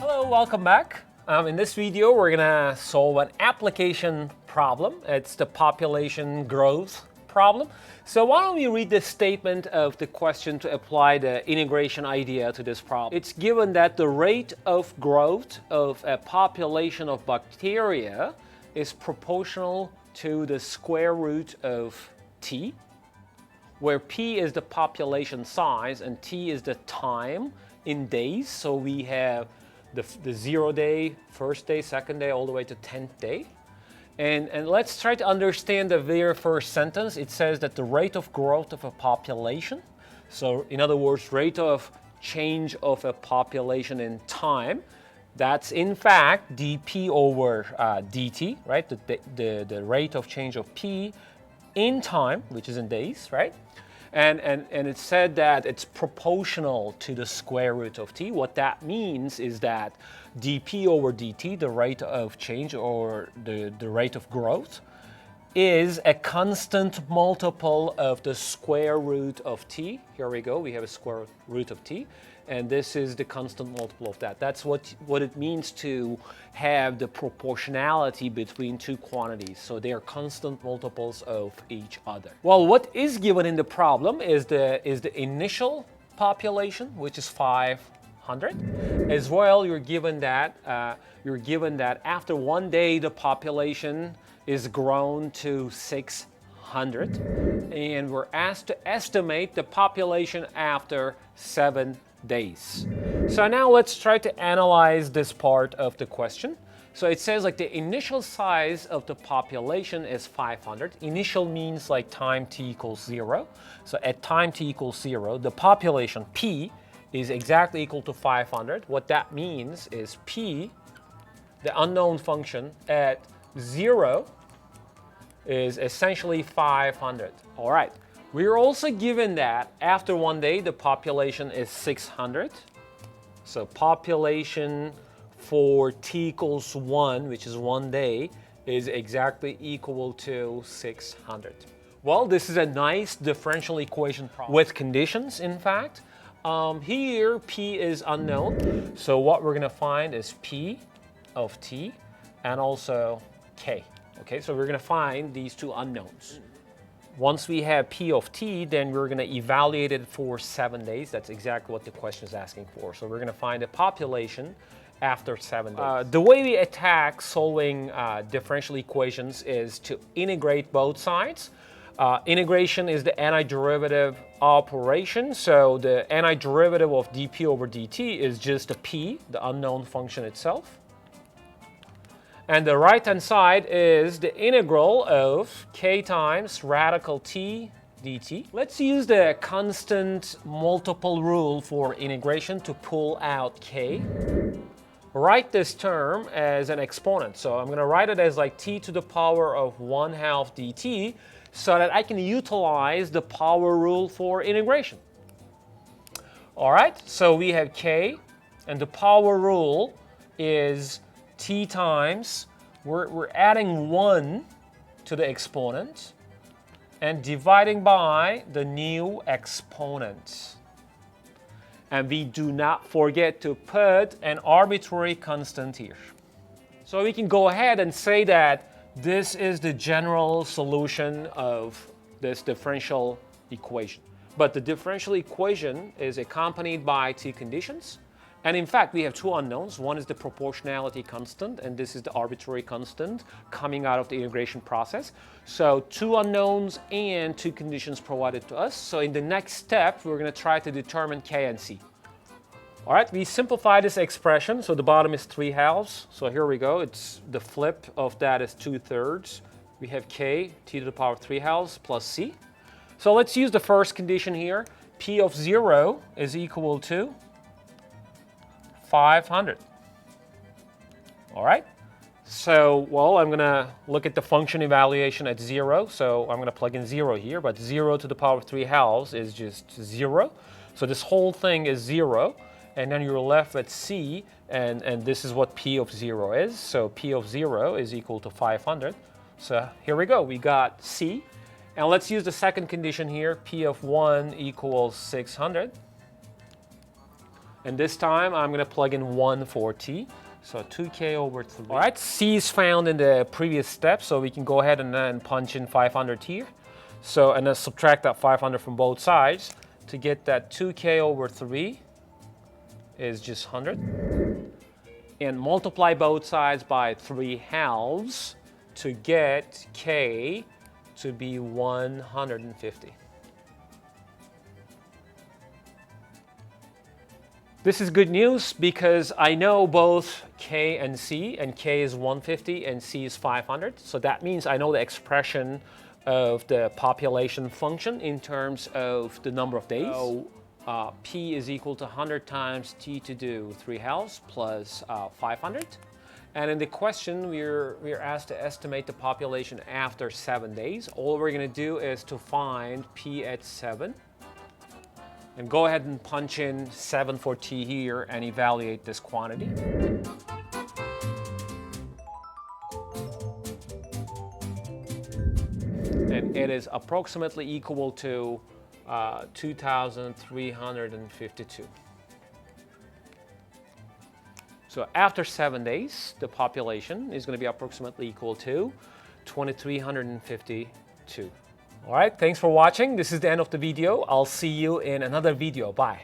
Hello, welcome back. In this video, we're gonna solve an application problem. It's the population growth problem. So why don't we read the statement of the question to apply the integration idea to this problem. It's given that the rate of growth of a population of bacteria is proportional to the square root of t, where p is the population size and t is the time in days. So we have the 0 day, first day, second day, all the way to 10th day. And let's try to understand the very first sentence. It says that the rate of growth of a population, so in other words, rate of change of a population in time, that's in fact dp over dt, right? The rate of change of p in time, which is in days, right? And it said that it's proportional to the square root of t. What that means is that dp over dt, the rate of change or the rate of growth, is a constant multiple of the square root of t. Here we go, we have a square root of t, and this is the constant multiple of that. That's what it means to have the proportionality between two quantities. So they are constant multiples of each other. Well, what is given in the problem is the initial population, which is 500. As well, you're given that after 1 day the population is grown to 600, and we're asked to estimate the population after 7 days. So now let's try to analyze this part of the question. So it says like the initial size of the population is 500. Initial means like time t equals 0. So at time t equals 0, the population p is exactly equal to 500. What that means is p, the unknown function, at 0 is essentially 500. All right. We are also given that after 1 day, the population is 600. So population for t equals 1, which is 1 day, is exactly equal to 600. Well, this is a nice differential equation problem with conditions, in fact. Here, p is unknown. So what we're going to find is p of t and also k. Okay, so we're going to find these two unknowns. Once we have p of t, then we're going to evaluate it for 7 days. That's exactly what the question is asking for. So we're going to find a population after 7 days. The way we attack solving differential equations is to integrate both sides. Integration is the antiderivative operation. So the antiderivative of dp over dt is just a p, the unknown function itself. And the right-hand side is the integral of k times radical t dt. Let's use the constant multiple rule for integration to pull out k. Write this term as an exponent. So I'm going to write it as like t to the power of 1/2 dt so that I can utilize the power rule for integration. All right, so we have k, and the power rule is t times, we're adding 1 to the exponent and dividing by the new exponent. And we do not forget to put an arbitrary constant here. So we can go ahead and say that this is the general solution of this differential equation. But the differential equation is accompanied by two conditions. And in fact, we have two unknowns. One is the proportionality constant, and this is the arbitrary constant coming out of the integration process. So two unknowns and two conditions provided to us. So in the next step, we're going to try to determine k and c. All right, we simplify this expression. So the bottom is 3/2. So here we go. It's the flip of that is 2/3. We have k, t to the power of 3/2 plus c. So let's use the first condition here. P of 0 is equal to 500. All right. So, well, I'm going to look at the function evaluation at 0. So I'm going to plug in 0 here, but 0 to the power of 3/2 is just 0. So this whole thing is 0. And then you're left with c, and this is what p of 0 is. So p of 0 is equal to 500. So here we go. We got c. And let's use the second condition here. P of 1 equals 600. And this time I'm going to plug in 1 for t. So 2k over 3. All right, c is found in the previous step, so we can go ahead and then punch in 500 here. So, and then subtract that 500 from both sides to get that 2k over 3 is just 100. And multiply both sides by 3/2 to get k to be 150. This is good news because I know both k and c, and k is 150 and c is 500. So that means I know the expression of the population function in terms of the number of days. So p is equal to 100 times t to the 3/2 plus 500. And in the question, we're asked to estimate the population after 7 days. All we're going to do is to find p at 7. And go ahead and punch in 7 for t here and evaluate this quantity. And it is approximately equal to 2,352. So after 7 days, the population is going to be approximately equal to 2,352. All right, thanks for watching. This is the end of the video. I'll see you in another video. Bye.